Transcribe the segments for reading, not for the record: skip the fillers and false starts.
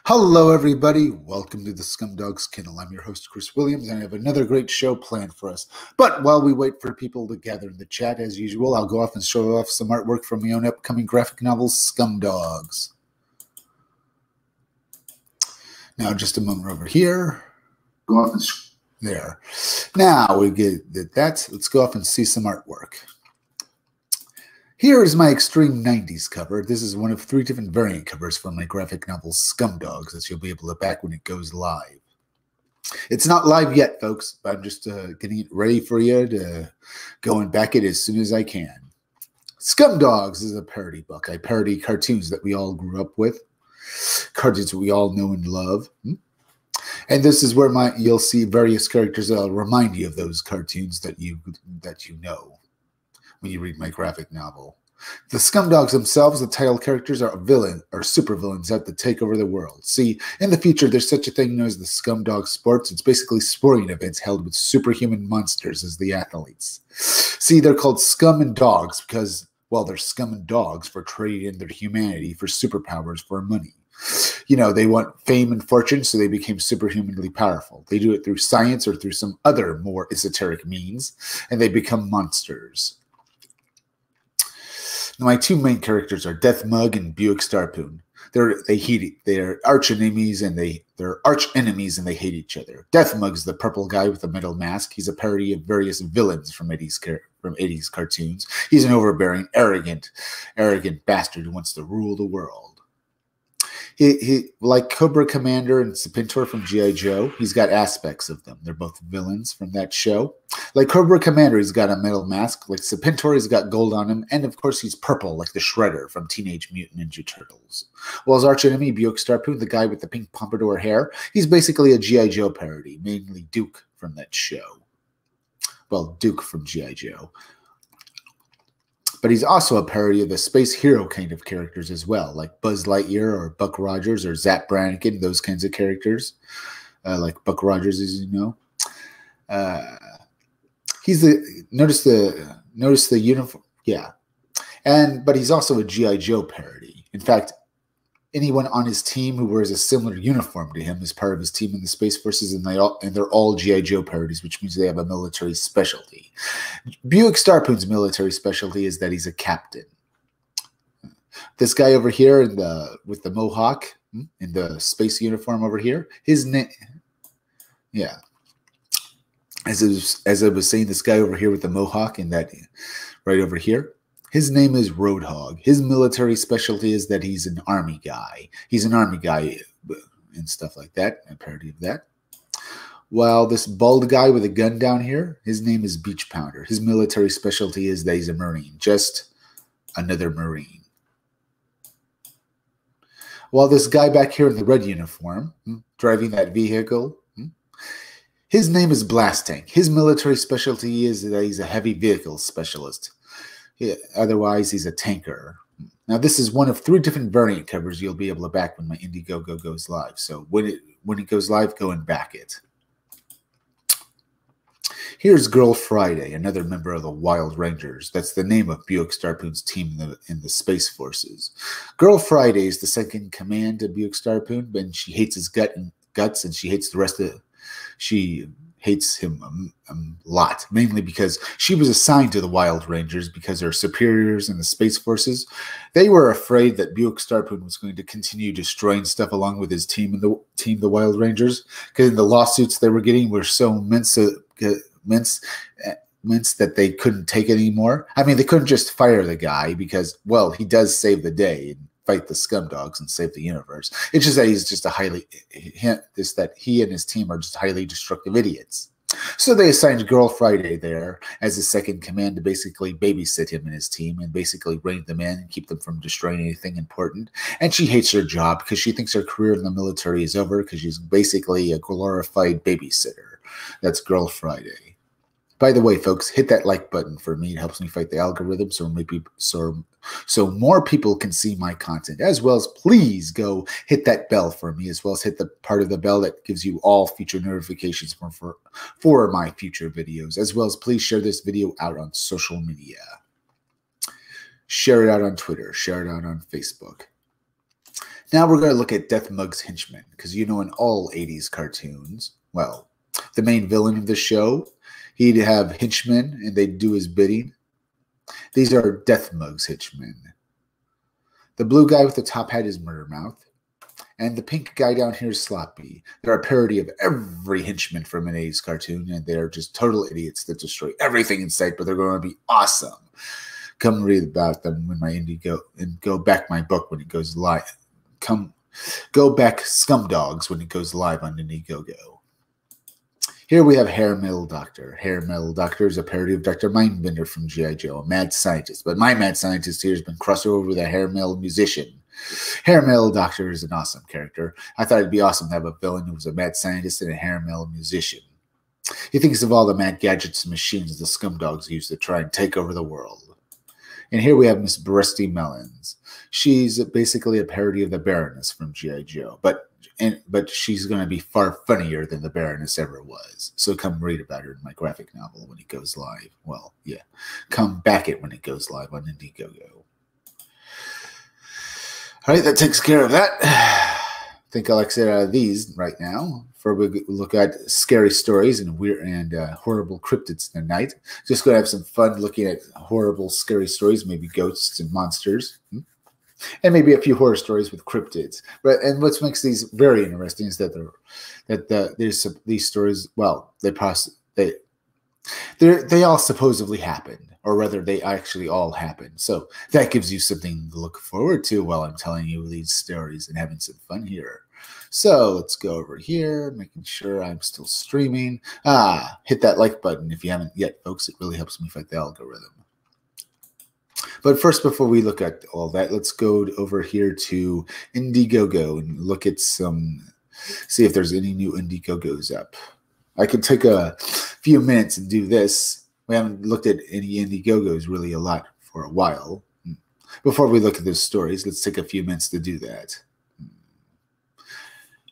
Hello, everybody. Welcome to the Scumdogs Kennel. I'm your host, Chris Williams, and I have another great show planned for us. But while we wait for people to gather in the chat, as usual, I'll go off and show off some artwork from my own upcoming graphic novel, Scumdogs. Now, just a moment over here. Go off and there. Now we get that. Let's go off and see some artwork. Here is my Extreme 90s cover. This is one of 3 different variant covers for my graphic novel Scumdogs that you'll be able to back when it goes live. It's not live yet, folks, but I'm just getting it ready for you to go and back it as soon as I can. Scumdogs is a parody book. I parody cartoons that we all grew up with, cartoons that we all know and love. And this is where you'll see various characters that'll remind you of those cartoons that you know when you read my graphic novel. The Scumdogs themselves, the title characters, are supervillains out to take over the world. See, in the future, there's such a thing known as the Scumdog Sports. It's basically sporting events held with superhuman monsters as the athletes. See, they're called Scum and Dogs because, well, they're scum and dogs for trading in their humanity for superpowers for money. You know, they want fame and fortune, so they became superhumanly powerful. They do it through science or through some other more esoteric means, and they become monsters. Now, my 2 main characters are Death Mug and Buick Starpoon. They're arch enemies and they hate each other. Death Mug's the purple guy with the metal mask. He's a parody of various villains from 80s cartoons. He's an overbearing, arrogant bastard who wants to rule the world. He like Cobra Commander and Serpentor from G.I. Joe, he's got aspects of them. They're both villains from that show. Like Cobra Commander, he's got a metal mask. Like Serpentor, he's got gold on him. And, of course, he's purple, like the Shredder from Teenage Mutant Ninja Turtles. While his archenemy, Buick Starpoon, the guy with the pink pompadour hair, he's basically a G.I. Joe parody, mainly Duke from that show. Well, Duke from G.I. Joe. But he's also a parody of the space hero kind of characters as well, like Buzz Lightyear or Buck Rogers or Zap Brannigan, those kinds of characters, like Buck Rogers, as you know. Notice the uniform, yeah, but he's also a G.I. Joe parody. In fact, anyone on his team who wears a similar uniform to him is part of his team in the Space Forces, and they're all G.I. Joe parodies, which means they have a military specialty. Buick Starpoon's military specialty is that he's a captain. This guy over here with the mohawk in the space uniform over here, his name, yeah. As I was saying, this guy over here with the mohawk and that right over here, his name is Roadhog. His military specialty is that he's an army guy. He's an army guy and stuff like that, a parody of that. While this bald guy with a gun down here, his name is Beach Pounder. His military specialty is that he's a Marine, just another Marine. While this guy back here in the red uniform, driving that vehicle, his name is Blast Tank. His military specialty is that he's a heavy vehicle specialist. Otherwise, he's a tanker. Now, this is one of 3 different variant covers you'll be able to back when my Indiegogo goes live. So when it goes live, go and back it. Here's Girl Friday, another member of the Wild Rangers. That's the name of Buick Starpoon's team in the Space Forces. Girl Friday is the second in command to Buick Starpoon, and she hates his guts, and she hates the rest of. She hates him a lot, mainly because she was assigned to the Wild Rangers because her superiors in the Space Forces, they were afraid that Buick Starpoon was going to continue destroying stuff along with his team and the Wild Rangers, because the lawsuits they were getting were so immense that they couldn't take it anymore. I mean, they couldn't just fire the guy because, well, he does save the day and fight the Scumdogs and save the universe. It's just that he's just that he and his team are just highly destructive idiots. So they assigned Girl Friday there as a second command to basically babysit him and his team and basically rein them in and keep them from destroying anything important. And she hates her job because she thinks her career in the military is over because she's basically a glorified babysitter. That's Girl Friday. By the way, folks, hit that like button for me. It helps me fight the algorithm so more people can see my content. As well as please go hit that bell for me, as well as hit the part of the bell that gives you all future notifications for my future videos. As well as please share this video out on social media. Share it out on Twitter. Share it out on Facebook. Now we're going to look at Death Mug's henchmen, because in all 80s cartoons, well, the main villain of the show, he'd have henchmen and they'd do his bidding. These are Death Mug's henchmen. The blue guy with the top hat is Murder Mouth, and the pink guy down here is Sloppy. They're a parody of every henchman from an 80s cartoon, and they're just total idiots that destroy everything in sight, but they're going to be awesome. Come read about them when my go back my book when it goes live. Go back Scumdogs when it goes live on Indiegogo. Here we have Hair Metal Doctor. Hair Metal Doctor is a parody of Dr. Mindbender from G.I. Joe, a mad scientist. But my mad scientist here has been crossed over with a hair metal musician. Hair Metal Doctor is an awesome character. I thought it'd be awesome to have a villain who was a mad scientist and a hair metal musician. He thinks of all the mad gadgets and machines the Scumdogs use to try and take over the world. And here we have Miss Breasty Melons. She's basically a parody of the Baroness from G.I. Joe, but she's going to be far funnier than the Baroness ever was. So come read about her in my graphic novel when it goes live. Well, yeah, come back it when it goes live on Indiegogo. All right, that takes care of that. I think I'll exit out of these right now. For we look at scary stories and weird and horrible cryptids tonight. Just going to have some fun looking at horrible, scary stories, maybe ghosts and monsters, and maybe a few horror stories with cryptids. And what makes these very interesting is that there's these stories. Well, they all supposedly happened, or rather, they actually all happened. So that gives you something to look forward to while I'm telling you these stories and having some fun here. So let's go over here, making sure I'm still streaming. Hit that like button if you haven't yet, folks. It really helps me fight the algorithm. But first, before we look at all that, let's go over here to Indiegogo and look at see if there's any new Indiegogos up. I could take a few minutes and do this. We haven't looked at any Indiegogos really a lot for a while. Before we look at those stories, let's take a few minutes to do that.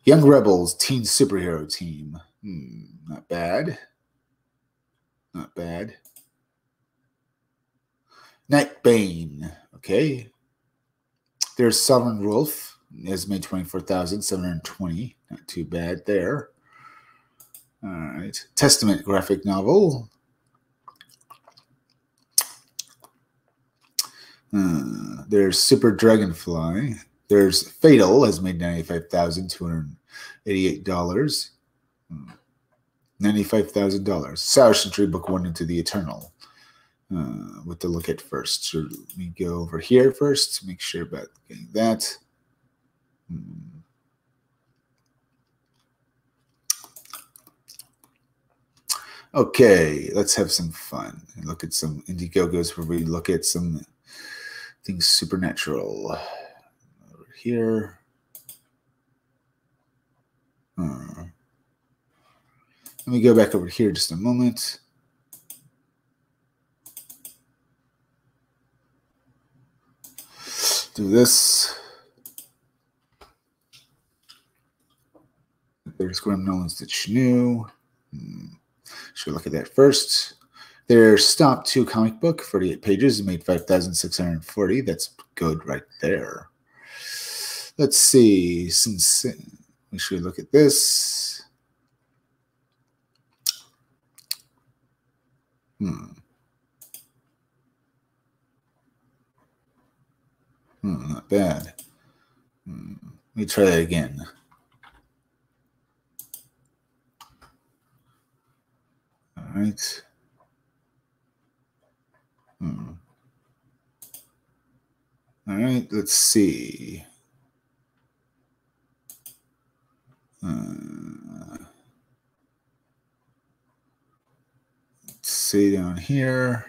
Young Rebels Teen Superhero Team. Not bad. Not bad. Night Bane. Okay. There's Sovereign Wolf. Has made 24,720. Not too bad there. All right. Testament graphic novel. There's Super Dragonfly. There's Fatal, has made $95,288. $95,000. Sour Century Book 1 Into the Eternal. What to look at first. So let me go over here first to make sure about getting that. Okay, let's have some fun and look at some Indiegogos where we look at some things supernatural. Over here. Let me go back over here just a moment. Do this. There's Graham Nolan's Stitch New. Should we look at that first? There's Stomp 2 comic book, 48 pages, made 5,640. That's good right there. Let's see. We should look at this. Not bad. Let me try that again. All right. All right, let's see. Let's see down here.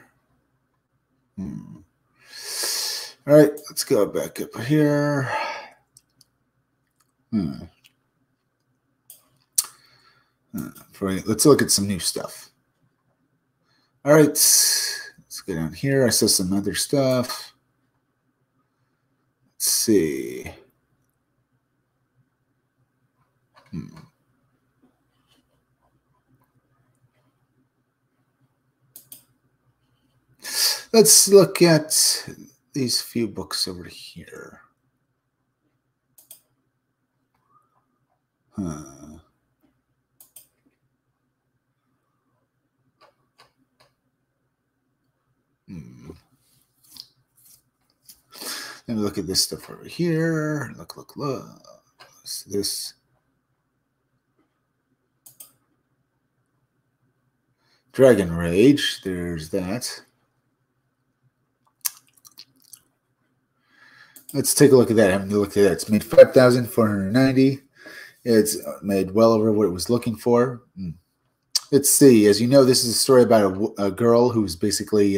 All right, let's go back up here. Let's look at some new stuff. All right, let's go down here. I saw some other stuff. Let's see. Let's look at these few books over here. Huh. Let me look at this stuff over here. Look. This. Dragon Rage. There's that. Let's take a look at that. Having looked at that. It's made 5,490. It's made well over what it was looking for. Let's see. As you know, this is a story about a girl who's basically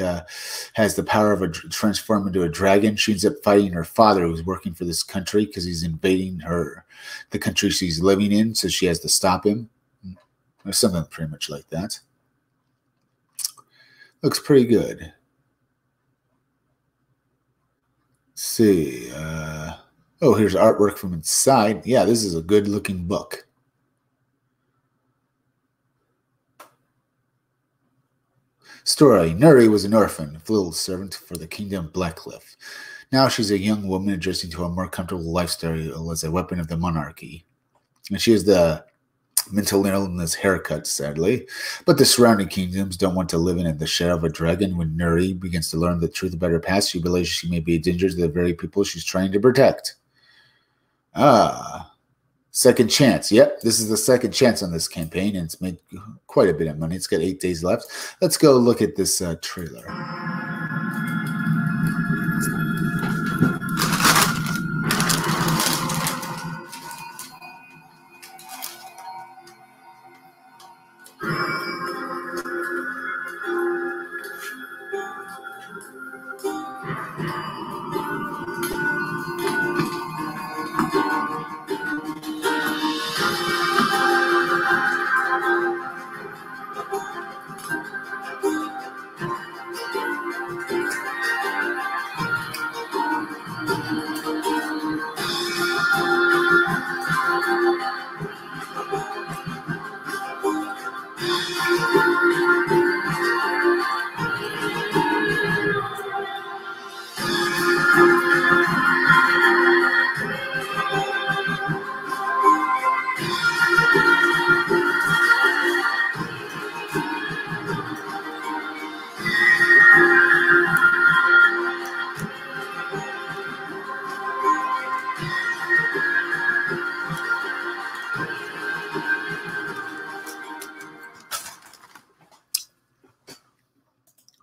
has the power of transform into a dragon. She ends up fighting her father, who's working for this country because he's invading the country she's living in. So she has to stop him, or something pretty much like that. Looks pretty good. Let's see. Oh, here's artwork from inside. Yeah, this is a good-looking book. Story. Nuri was an orphan, a little servant for the kingdom of Blackcliff. Now she's a young woman adjusting to a more comfortable lifestyle as a weapon of the monarchy. And she has the mental illness haircut, sadly. But the surrounding kingdoms don't want to live in the shadow of a dragon. When Nuri begins to learn the truth about her past, she believes she may be a danger to the very people she's trying to protect. Second chance. Yep, this is the second chance on this campaign, and it's made quite a bit of money. It's got 8 days left. Let's go look at this trailer.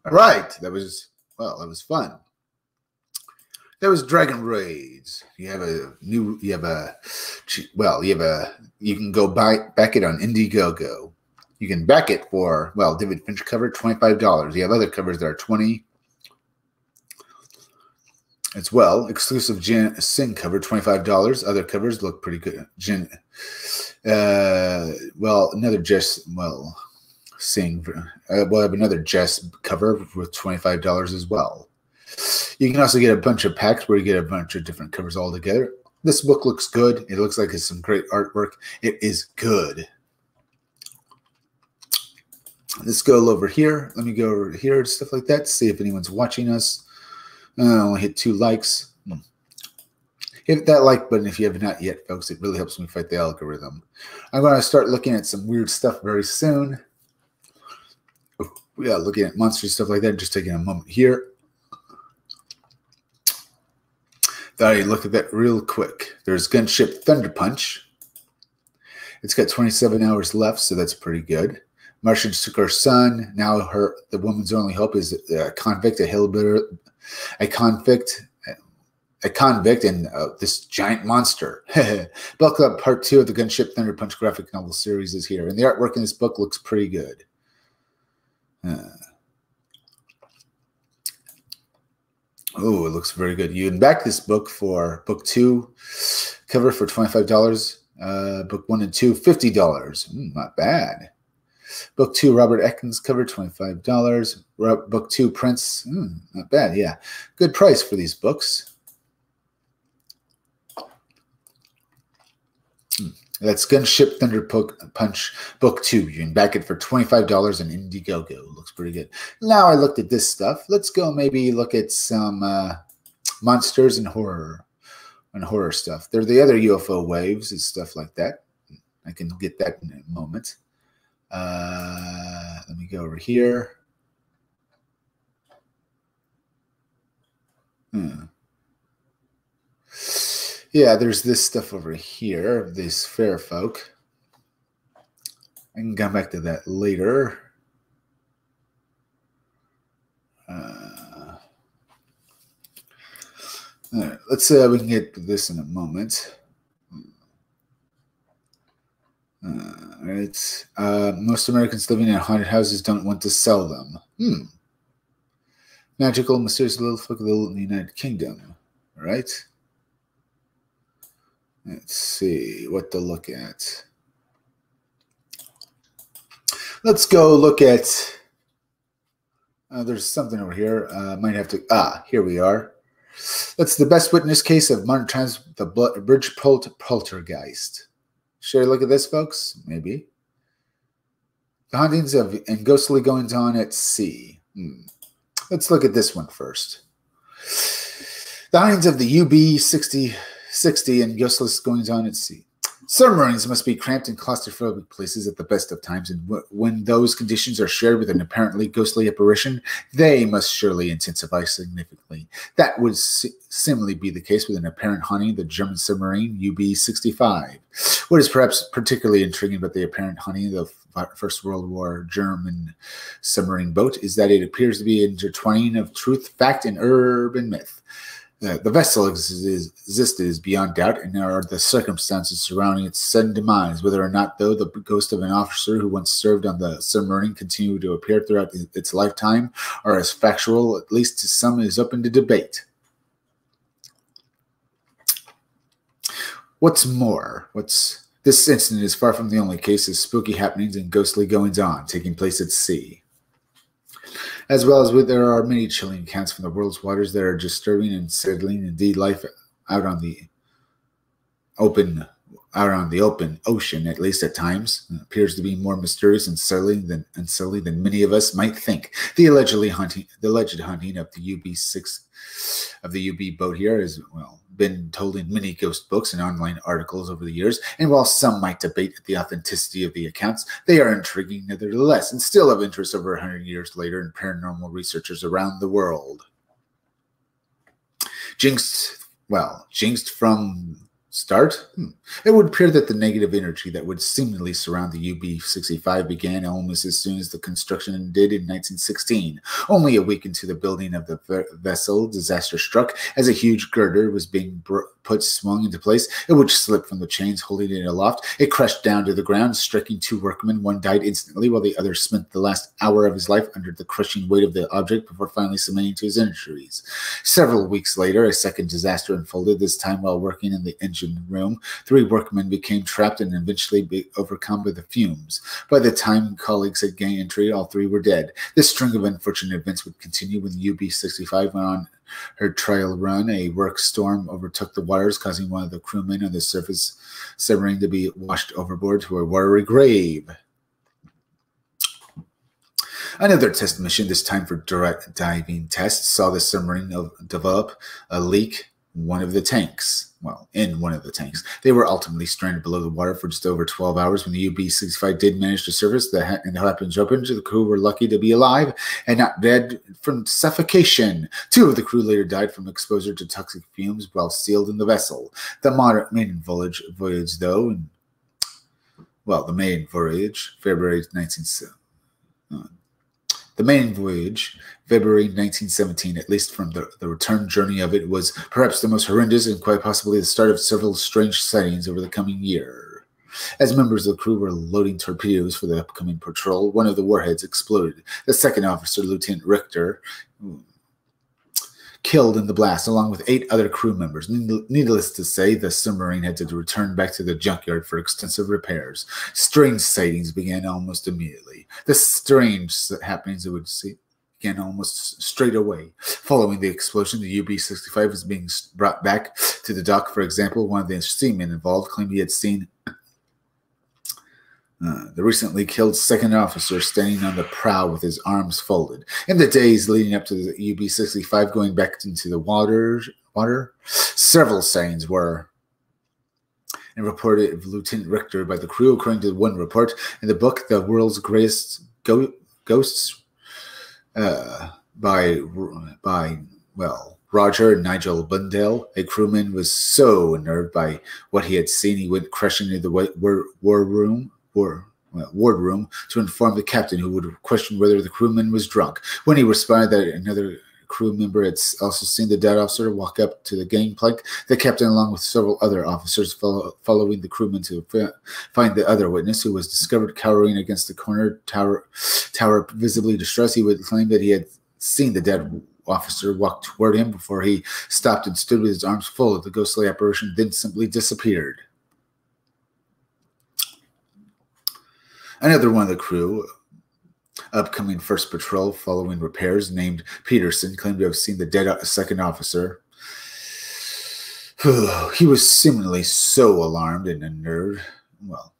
All right, that was fun. That was Dragon Rage. You can go back it on Indiegogo. You can back it for, David Finch cover, $25. You have other covers that are $20 as well. Exclusive Sin cover, $25. Other covers look pretty good. Another Sing. We'll have another Jess cover with $25 as well. You can also get a bunch of packs where you get a bunch of different covers all together. This book looks good. It looks like it's some great artwork. It is good. Let's go over here. Let me go over here, stuff like that. See if anyone's watching us. I only hit 2 likes. Hit that like button if you have not yet, folks. It really helps me fight the algorithm. I'm going to start looking at some weird stuff very soon. Yeah, looking at monster stuff like that. Just taking a moment here. Thought I'd look at that real quick. There's Gunship Thunder Punch. It's got 27 hours left, so that's pretty good. Martian took her son. Now the woman's only hope is a convict, and this giant monster. Book Club Part 2 of the Gunship Thunder Punch graphic novel series is here, and the artwork in this book looks pretty good. Oh, it looks very good. You can back this book for book 2 cover for $25. Book 1 and 2, $50. Not bad. Book 2 Robert Eckens cover, $25. Book 2 Prince, not bad. Yeah, good price for these books. That's Gunship Thunder Punch Book 2. You can back it for $25 on Indiegogo. Looks pretty good. Now I looked at this stuff. Let's go maybe look at some monsters and horror stuff. They're the other UFO waves and stuff like that. I can get that in a moment. Let me go over here. Yeah, there's this stuff over here, these fair folk. I can come back to that later. All right, let's see how we can get to this in a moment. All right. Most Americans living in haunted houses don't want to sell them. Magical, mysterious little folk of the United Kingdom. All right. Let's see what to look at. Let's go look at. There's something over here. Might have to. Here we are. That's the best witness case of modern times, the Bridgeport poltergeist. Should I look at this, folks? Maybe. The hauntings of and ghostly goings on at sea. Let's look at this one first. The hauntings of the UB-60 and ghostless goings on at sea. Submarines must be cramped and claustrophobic places at the best of times, and when those conditions are shared with an apparently ghostly apparition, they must surely intensify significantly. That would similarly be the case with an apparent haunting of the German submarine UB-65. What is perhaps particularly intriguing about the apparent haunting of the First World War German submarine boat is that it appears to be intertwining of truth, fact, and urban myth. The vessel existed beyond doubt, and there are the circumstances surrounding its sudden demise. Whether or not, though, the ghost of an officer who once served on the submarine continued to appear throughout its lifetime are as factual, at least to some, is open to debate. What's more, this incident is far from the only case of spooky happenings and ghostly goings-on taking place at sea. As well as there are many chilling accounts from the world's waters that are disturbing and unsettling. Indeed, life out on the open ocean, at least at times, appears to be more mysterious and silly than many of us might think. The alleged haunting of the UB boat here has been told in many ghost books and online articles over the years, and while some might debate the authenticity of the accounts, they are intriguing nevertheless and still of interest over 100 years later in paranormal researchers around the world. Jinxed from start? It would appear that the negative energy that would seemingly surround the UB-65 began almost as soon as the construction did in 1916. Only a week into the building of the vessel, disaster struck as a huge girder was being swung into place, which slipped from the chains holding it aloft. It crashed down to the ground, striking 2 workmen. One died instantly, while the other spent the last hour of his life under the crushing weight of the object before finally submitting to his injuries. Several weeks later, a second disaster unfolded, this time while working in the engine room. 3 workmen became trapped and eventually overcome by the fumes. By the time colleagues had gained entry, all 3 were dead. This string of unfortunate events would continue when the UB-65 went on her trial run. A work storm overtook the waters, causing one of the crewmen on the surface submarine to be washed overboard to a watery grave. Another test mission, this time for direct diving tests, saw the submarine develop a leak in one of the tanks. They were ultimately stranded below the water for just over 12 hours. When the UB-65 did manage to surface, and the weapons opened, the crew were lucky to be alive and not dead from suffocation. 2 of the crew later died from exposure to toxic fumes while sealed in the vessel. The maiden voyage, February 1917, at least from the return journey of it, was perhaps the most horrendous and quite possibly the start of several strange sightings over the coming year. As members of the crew were loading torpedoes for the upcoming patrol, one of the warheads exploded. The second officer, Lieutenant Richter, killed in the blast, along with 8 other crew members. Needless to say, the submarine had to return back to the junkyard for extensive repairs. Strange sightings began almost immediately. The strange happenings that would see began almost straight away. Following the explosion, the UB-65 was being brought back to the dock. For example, one of the seamen involved claimed he had seen the recently killed second officer standing on the prow with his arms folded. In the days leading up to the UB-65 going back into the water, several sightings were and reported of Lieutenant Richter by the crew, according to one report in the book, The World's Greatest Ghosts, by Roger and Nigel Bundell. A crewman was so unnerved by what he had seen, he went crashing into the wardroom to inform the captain, who would question whether the crewman was drunk. When he responded that another crew member had also seen the dead officer walk up to the gangplank, the captain, along with several other officers, following the crewman to find the other witness, who was discovered cowering against the corner tower, visibly distressed. He would claim that he had seen the dead officer walk toward him before he stopped and stood with his arms full of the ghostly apparition, then simply disappeared. Another one of the crew, upcoming first patrol following repairs, named Peterson, claimed to have seen the dead second officer. He was seemingly so alarmed and unnerved. Well,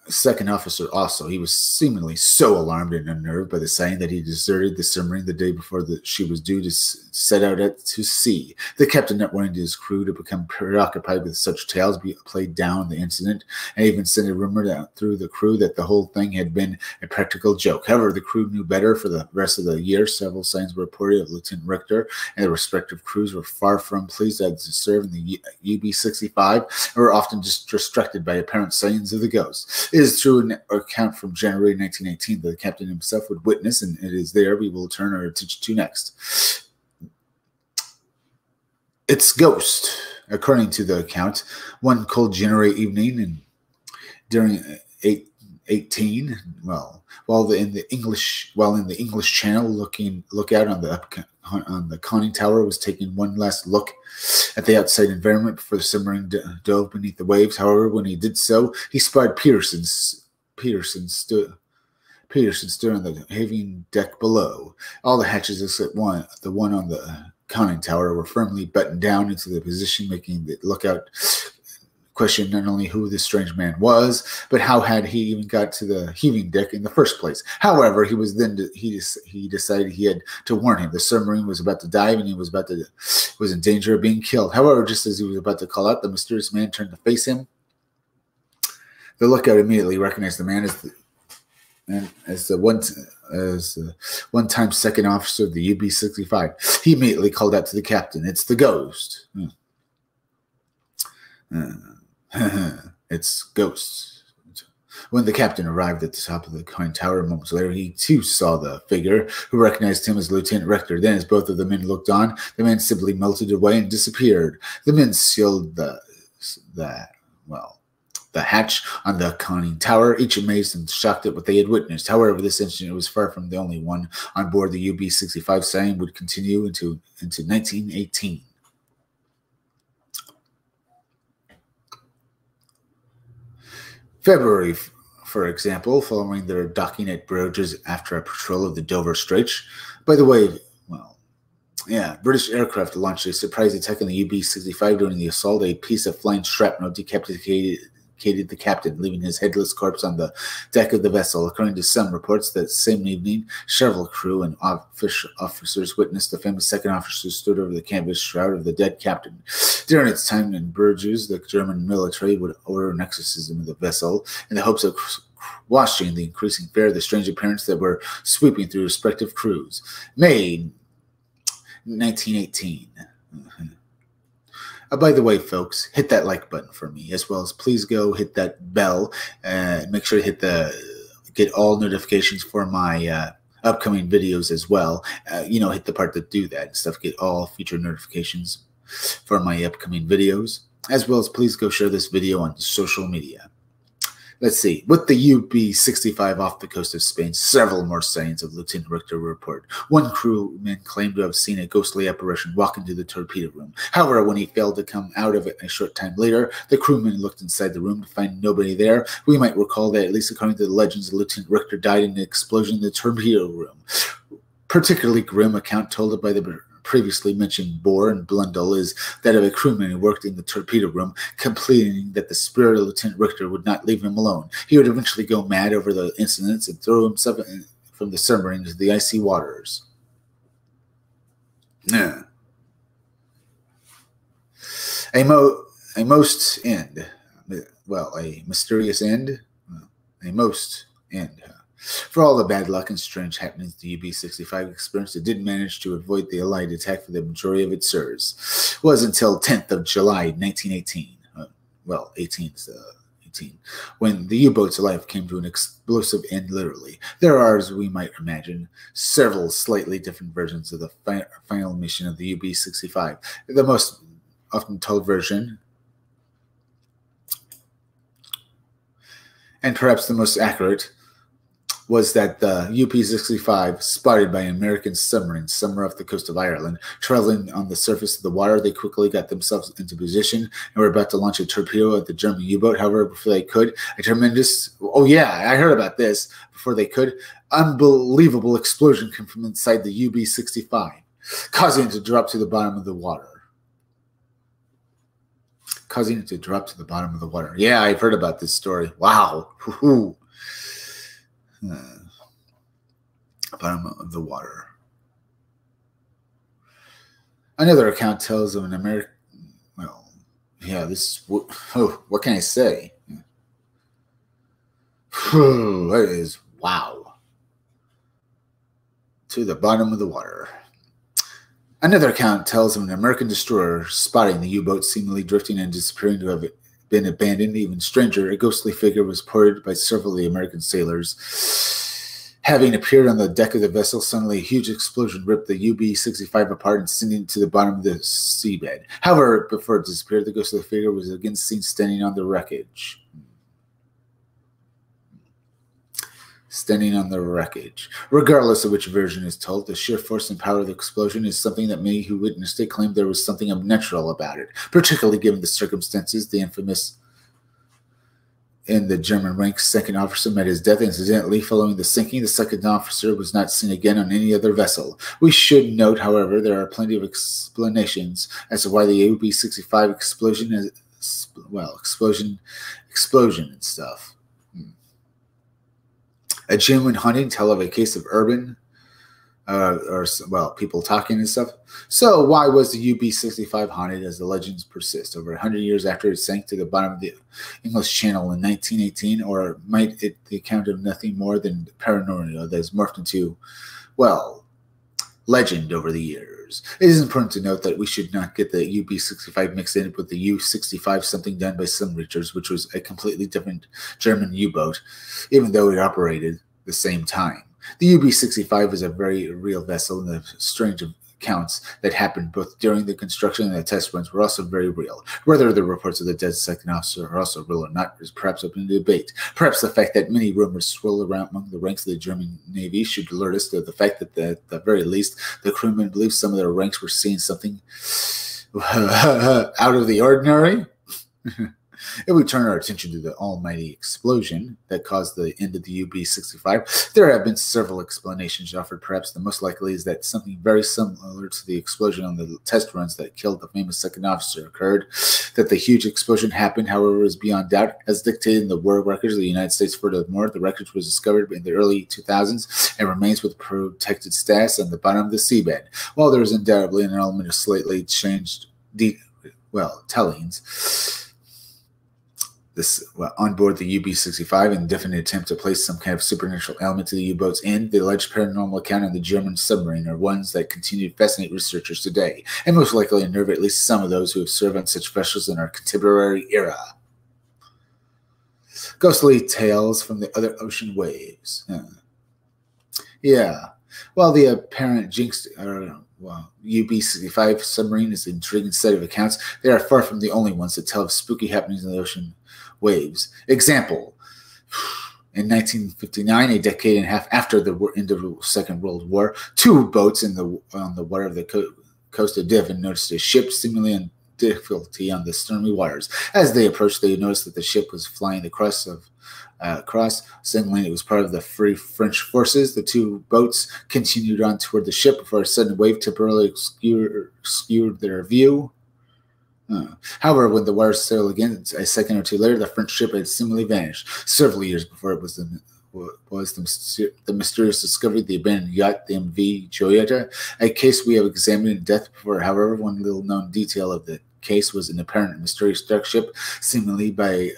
second officer also. He was seemingly so alarmed and unnerved by the sighting that he deserted the submarine the day before she was due to set out to sea. The captain, not wanting his crew to become preoccupied with such tales, played down the incident and even sent a rumor through the crew that the whole thing had been a practical joke. However, the crew knew better. For the rest of the year, several signs were reported of Lieutenant Richter, and the respective crews were far from pleased to serve in the UB-65 and were often just distracted by apparent sightings of the ghost. It is true an account from January 1918 that the captain himself would witness, and it is there we will turn our attention to next. Its ghost, according to the account, one cold January evening, and during 18, while in the English Channel, lookout on the conning tower was taking one last look at the outside environment before the submarine dove beneath the waves. However, when he did so, he spied Peterson stood on the heaving deck below. All the hatches except the one on the conning tower, were firmly buttoned down into the position, making the lookout question not only who this strange man was, but how had he even got to the heaving deck in the first place. However, he decided he had to warn him. The submarine was about to dive, and he was in danger of being killed. However, just as he was about to call out, the mysterious man turned to face him. The lookout immediately recognized the man as the one-time second officer of the UB-65. He immediately called out to the captain, "It's the ghost." It's ghosts. When the captain arrived at the top of the conning tower moments later, he too saw the figure, who recognized him as Lieutenant Richter. Then, as both of the men looked on, the man simply melted away and disappeared. The men sealed the hatch on the conning tower, each amazed and shocked at what they had witnessed. However, this incident was far from the only one on board the UB-65. Sighting would continue into 1918. February, for example, following their docking at Bruges after a patrol of the Dover Straits. By the way, British aircraft launched a surprise attack on the UB-65. During the assault, a piece of flying shrapnel decapitated the captain, leaving his headless corpse on the deck of the vessel. According to some reports, that same evening, several crew and officers witnessed the famous second officer stood over the canvas shroud of the dead captain. During its time in Bruges, the German military would order an exorcism of the vessel in the hopes of quashing the increasing fear of the strange appearances that were sweeping through respective crews. May 1918. By the way, folks, hit that like button for me, as well as please go hit that bell and make sure to get all notifications for my upcoming videos as well. Hit the part that do that and stuff. Get all future notifications for my upcoming videos, as well as please go share this video on social media. Let's see. With the UB-65 off the coast of Spain, several more sightings of Lieutenant Richter were reported. One crewman claimed to have seen a ghostly apparition walk into the torpedo room. However, when he failed to come out of it a short time later, the crewman looked inside the room to find nobody there. We might recall that, at least according to the legends, Lieutenant Richter died in an explosion in the torpedo room. Particularly grim account told by the previously mentioned Bohr and Blundell is that of a crewman who worked in the torpedo room, complaining that the spirit of Lieutenant Richter would not leave him alone. He would eventually go mad over the incidents and throw himself from the submarine into the icy waters. a mysterious end, a most end. For all the bad luck and strange happenings the UB-65 experienced, it did manage to avoid the Allied attack for the majority of its service. It was until 10th of July, 1918. 18 when the U-boat's life came to an explosive end, literally. There are, as we might imagine, several slightly different versions of the final mission of the UB-65. The most often told version, and perhaps the most accurate, was that the UB-65, spotted by an American submarine somewhere off the coast of Ireland, traveling on the surface of the water, they quickly got themselves into position and were about to launch a torpedo at the German U-boat. However, before they could, a tremendous, oh yeah, I heard about this, before they could, unbelievable explosion came from inside the UB-65, causing it to drop to the bottom of the water. Yeah, I've heard about this story. Wow. Bottom of the water. Another account tells of an American, what can I say? That is, wow. To the bottom of the water. Another account tells of an American destroyer spotting the U-boat seemingly drifting and disappearing to have been abandoned. Even stranger, a ghostly figure was reported by several of the American sailors. Having appeared on the deck of the vessel, suddenly a huge explosion ripped the UB-65 apart and sending it to the bottom of the seabed. However, before it disappeared, the ghostly figure was again seen standing on the wreckage. Regardless of which version is told, the sheer force and power of the explosion is something that many who witnessed it claimed there was something unnatural about it, particularly given the circumstances. The infamous in the German ranks second officer met his death incidentally following the sinking. The second officer was not seen again on any other vessel. We should note, however, there are plenty of explanations as to why the UB-65 explosion and stuff. A genuine haunting tell of a case of urban, people talking and stuff. So why was the UB-65 haunted, as the legends persist? Over 100 years after it sank to the bottom of the English Channel in 1918, or might it the account of nothing more than paranoia that has morphed into, legend over the years? It is important to note that we should not get the UB-65 mixed in with the U-65, something done by some researchers, which was a completely different German U-boat, even though it operated the same time. The UB-65 is a very real vessel, and the strange accounts that happened both during the construction and the test runs were also very real. Whether the reports of the dead second officer are also real or not is perhaps open to debate. Perhaps the fact that many rumors swirl around among the ranks of the German Navy should alert us to the fact that, at the very least, the crewmen believed some of their ranks were seeing something out of the ordinary. If we turn our attention to the almighty explosion that caused the end of the UB-65, there have been several explanations offered. Perhaps the most likely is that something very similar to the explosion on the test runs that killed the famous second officer occurred. That the huge explosion happened, however, is beyond doubt, as dictated in the war records of the United States. Furthermore, the wreckage was discovered in the early 2000s and remains with protected status on the bottom of the seabed. While there is undoubtedly an element of slightly changed tellings, on board the UB-65 in a definite attempt to place some kind of supernatural element to the U-boat's end, the alleged paranormal account of the German submarine are ones that continue to fascinate researchers today, and most likely unnerve at least some of those who have served on such vessels in our contemporary era. Ghostly tales from the other ocean waves. While the apparent jinx UB-65 submarine is an intriguing set of accounts, they are far from the only ones that tell of spooky happenings in the ocean waves. Example, in 1959, a decade and a half after the end of the Second World War, two boats on the water of the coast of Devon noticed a ship seemingly in difficulty on the stormy waters. As they approached, they noticed that the ship was flying across, signaling it was part of the Free French forces. The two boats continued on toward the ship before a sudden wave temporarily obscured their view. However, when the waters sailed again a second or two later, the French ship had seemingly vanished. Several years before it was the mysterious discovery of the abandoned yacht, the MV Joyetta, a case we have examined in depth before. However, one little known detail of the case was an apparent mysterious dark ship, seemingly by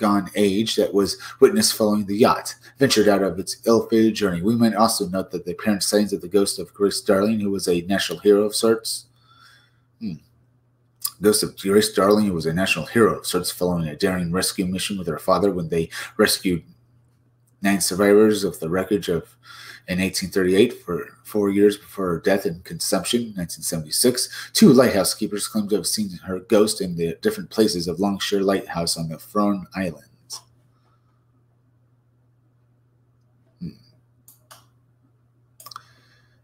bygone age that was witnessed following the yacht ventured out of its ill-fated journey. We might also note that the apparent sightings of the ghost of Grace Darling, who was a national hero of sorts. Ghost of Grace Darling, who was a national hero of sorts, following a daring rescue mission with her father when they rescued 9 survivors of the wreckage of in 1838 for 4 years before her death in consumption, 1976. 2 lighthouse keepers claim to have seen her ghost in the different places of Longshore Lighthouse on the Frone Islands.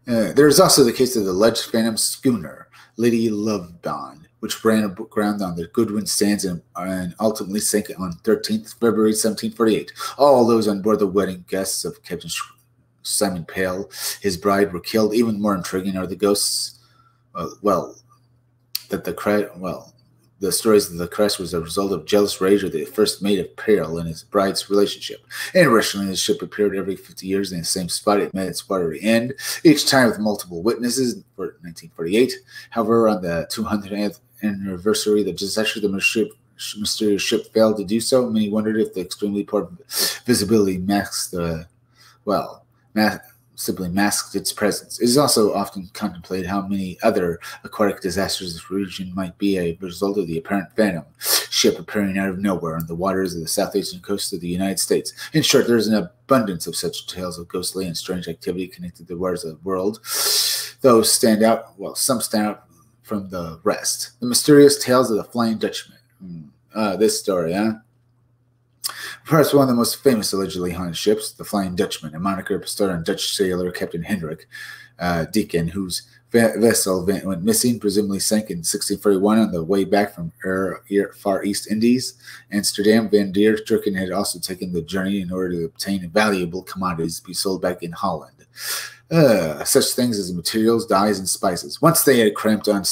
There is also the case of the alleged phantom schooner, Lady Lovebond, which ran aground on the Goodwin Sands and ultimately sank on 13th February 1748. All those on board the wedding guests of Captain Simon Pale, his bride, were killed. Even more intriguing are the ghosts. The stories that the crash was a result of jealous rage of the first mate of Pale and his bride's relationship. Interestingly, the ship appeared every 50 years in the same spot. It met its watery end, each time with multiple witnesses. For 1948, however, on the 200th anniversary, the disaster of the mysterious ship failed to do so. Many wondered if the extremely poor visibility simply masked its presence. It is also often contemplated how many other aquatic disasters this region might be a result of the apparent phantom ship appearing out of nowhere on the waters of the southeastern coast of the United States. In short, there is an abundance of such tales of ghostly and strange activity connected to the waters of the world. Those stand out, some stand out from the rest. The mysterious tales of the Flying Dutchman. This story, huh? Perhaps one of the most famous allegedly haunted ships, the Flying Dutchman, a moniker bestowed on Dutch sailor Captain Hendrik Deakin, whose vessel went missing, presumably sank in 1641 on the way back from Far East Indies. Amsterdam, Van der Deakin had also taken the journey in order to obtain valuable commodities to be sold back in Holland. Such things as materials, dyes, and spices. Once they had cramped on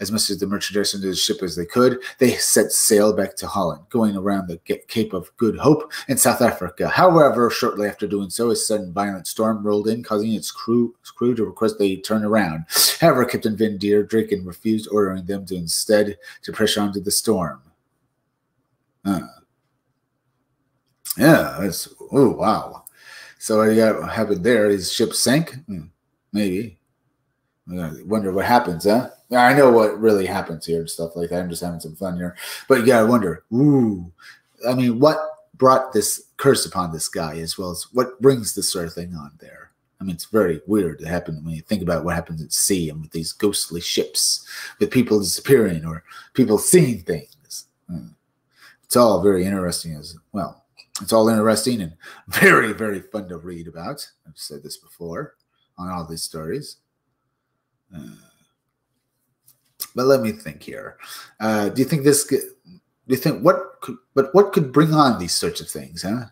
as much of the merchandise into the ship as they could, they set sail back to Holland, going around the Cape of Good Hope in South Africa. However, shortly after doing so, a sudden violent storm rolled in, causing its crew to request they turn around. However, Captain Van der Deakin refused, ordering them to instead to press on to the storm. Yeah, oh wow. So what happened there? His ship sank? Maybe. I wonder what happens, huh? I know what really happens here and stuff like that. I'm just having some fun here. But you gotta wonder, I mean, what brought this curse upon this guy, as well as what brings this sort of thing on there? I mean, it's very weird to happen when you think about what happens at sea and with these ghostly ships, with people disappearing or people seeing things. It's all very interesting as well. It's all interesting and very, very fun to read about. I've said this before on all these stories. But let me think here. Do you think what could bring on these sorts of things, huh?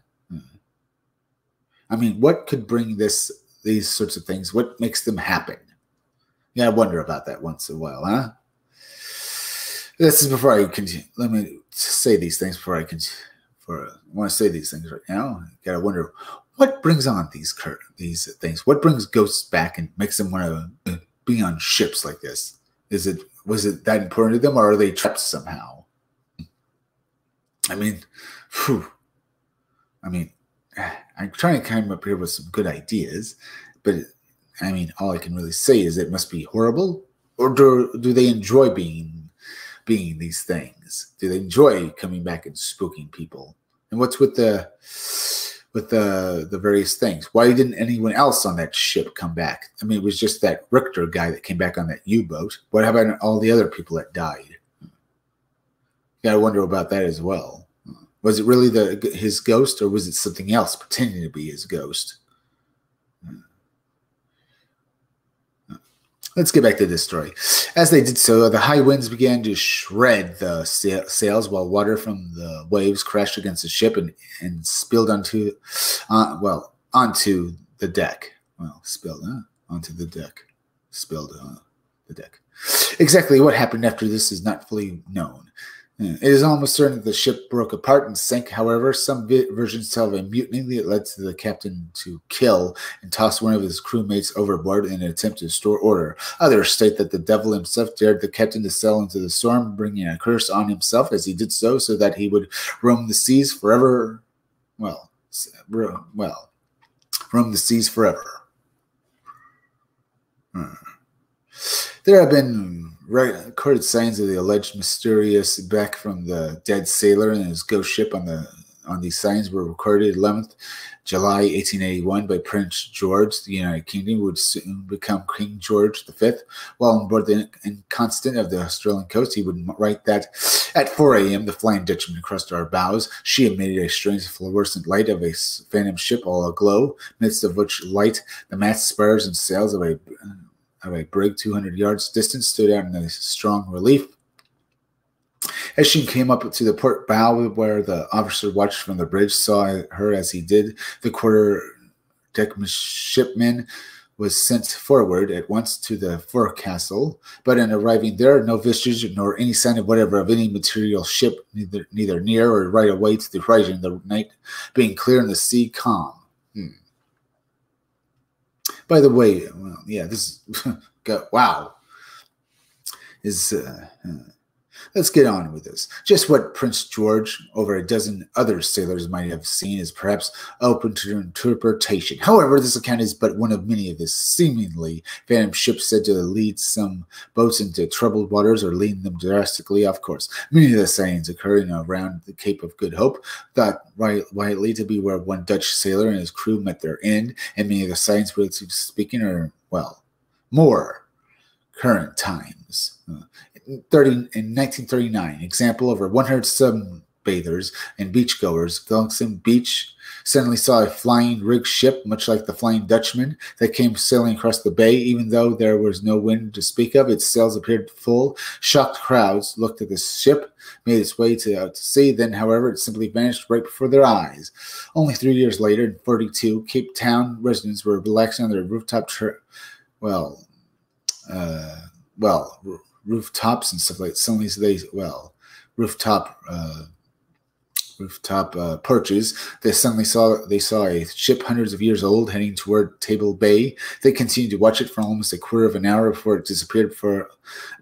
I mean, what could bring these sorts of things? What makes them happen? Yeah, I wonder about that once in a while, huh? This is before I continue. Let me say these things before I continue. I want to say these things right now. You gotta wonder what brings on these things. What brings ghosts back and makes them want to be on ships like this? Was it that important to them, or are they trapped somehow? I mean, I'm trying to come up here with some good ideas, but I mean, all I can really say is it must be horrible, or do they enjoy being these things? Do they enjoy coming back and spooking people? And what's with the various things? Why didn't anyone else on that ship come back? I mean, it was just that Richter guy that came back on that U-boat. What about all the other people that died? You got to wonder about that as well. Was it really his ghost, or was it something else pretending to be his ghost? Let's get back to this story. As they did so, the high winds began to shred the sails, while water from the waves crashed against the ship and spilled onto the deck. Well, spilled, huh? Onto the deck. Spilled the deck. Exactly what happened after this is not fully known. It is almost certain that the ship broke apart and sank. However, some versions tell of a mutiny that led to the captain to kill and toss one of his crewmates overboard in an attempt to restore order. Others state that the devil himself dared the captain to sail into the storm, bringing a curse on himself as he did so that he would roam the seas forever. Roam the seas forever. There have been recorded signs of the alleged mysterious back from the dead sailor and his ghost ship. On these signs were recorded 11th July 1881 by Prince George. The United Kingdom would soon become King George V. While on board the Inconstant of the Australian coast, he would write that at 4 a.m. the Flying Dutchman crossed our bows. She emitted a strange fluorescent light of a phantom ship all aglow, midst of which light the masts, spars, and sails of a brig 200 yards distant stood out in a strong relief. As she came up to the port bow where the officer watched from the bridge saw her as he did, the quarter-deck midshipman was sent forward at once to the forecastle, but in arriving there, no vestige nor any sign of whatever of any material ship, neither near or right away to the horizon, the night being clear and the sea calm. By the way, well, yeah, this wow. Let's get on with this. Just what Prince George, over a dozen other sailors, might have seen is perhaps open to interpretation. However, this account is but one of many of this seemingly phantom ships said to lead some boats into troubled waters or lead them drastically off course. Many of the sightings occurring around the Cape of Good Hope, thought rightly to be where one Dutch sailor and his crew met their end, and many of the sightings, relatively speaking, are, well, more current times. In 1939, example, over 100 sunbathers and beachgoers, Gilson Beach suddenly saw a flying rig ship, much like the Flying Dutchman, that came sailing across the bay. Even though there was no wind to speak of, its sails appeared full. Shocked crowds looked at the ship, made its way out to sea. Then, however, it simply vanished right before their eyes. Only 3 years later, in 1942, Cape Town residents were relaxing on their rooftops and stuff like that. Suddenly rooftop porches. They suddenly saw a ship hundreds of years old heading toward Table Bay. They continued to watch it for almost a quarter of an hour before it disappeared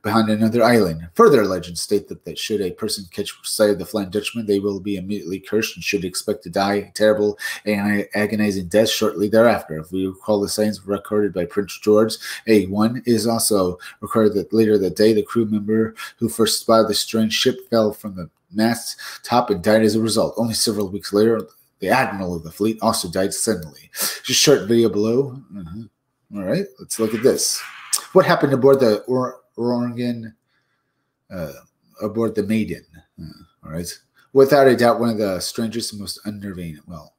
behind another island. Further legends state that should a person catch sight of the Flying Dutchman, they will be immediately cursed and should expect to die a terrible and agonizing death shortly thereafter. If we recall the signs recorded by Prince George, A1 is also recorded that later that day, the crew member who first spotted the strange ship fell from the mast top and died as a result. Only several weeks later, the admiral of the fleet also died suddenly. Just short video below. All right, let's look at this. What happened aboard the Oregon, aboard the Maiden? All right, without a doubt, one of the strangest and most unnerving. Well,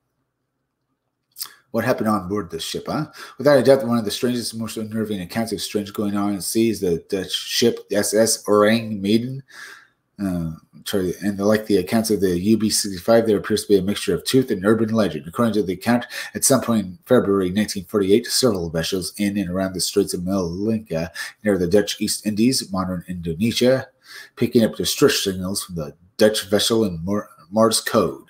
what happened on board this ship, huh? Without a doubt, one of the strangest and most unnerving accounts of strange going on at sea is the Dutch ship SS Orang Maiden. And like the accounts of the UB-65, there appears to be a mixture of truth and urban legend. According to the account, at some point in February 1948, several vessels in and around the Straits of Malacca near the Dutch East Indies, modern Indonesia, picking up distress signals from the Dutch vessel in Morse code.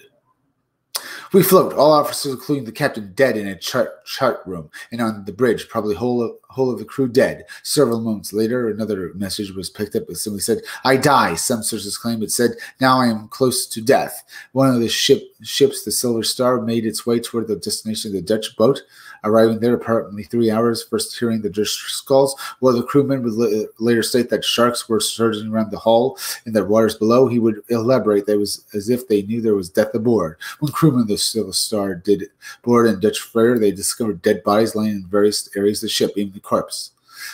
We float, all officers, including the captain, dead in a chart room, and on the bridge, probably whole of the crew dead. Several moments later, another message was picked up. It simply said, "I die." Some sources claim it said, "Now I am close to death." One of the ships, the Silver Star, made its way toward the destination of the Dutch boat. Arriving there approximately 3 hours, first hearing the distress calls, while the crewmen would later state that sharks were surging around the hull in the waters below. He would elaborate that it was as if they knew there was death aboard. When crewmen of the Silver Star did board in Dutch freighter, they discovered dead bodies laying in various areas of the ship, even the corpse.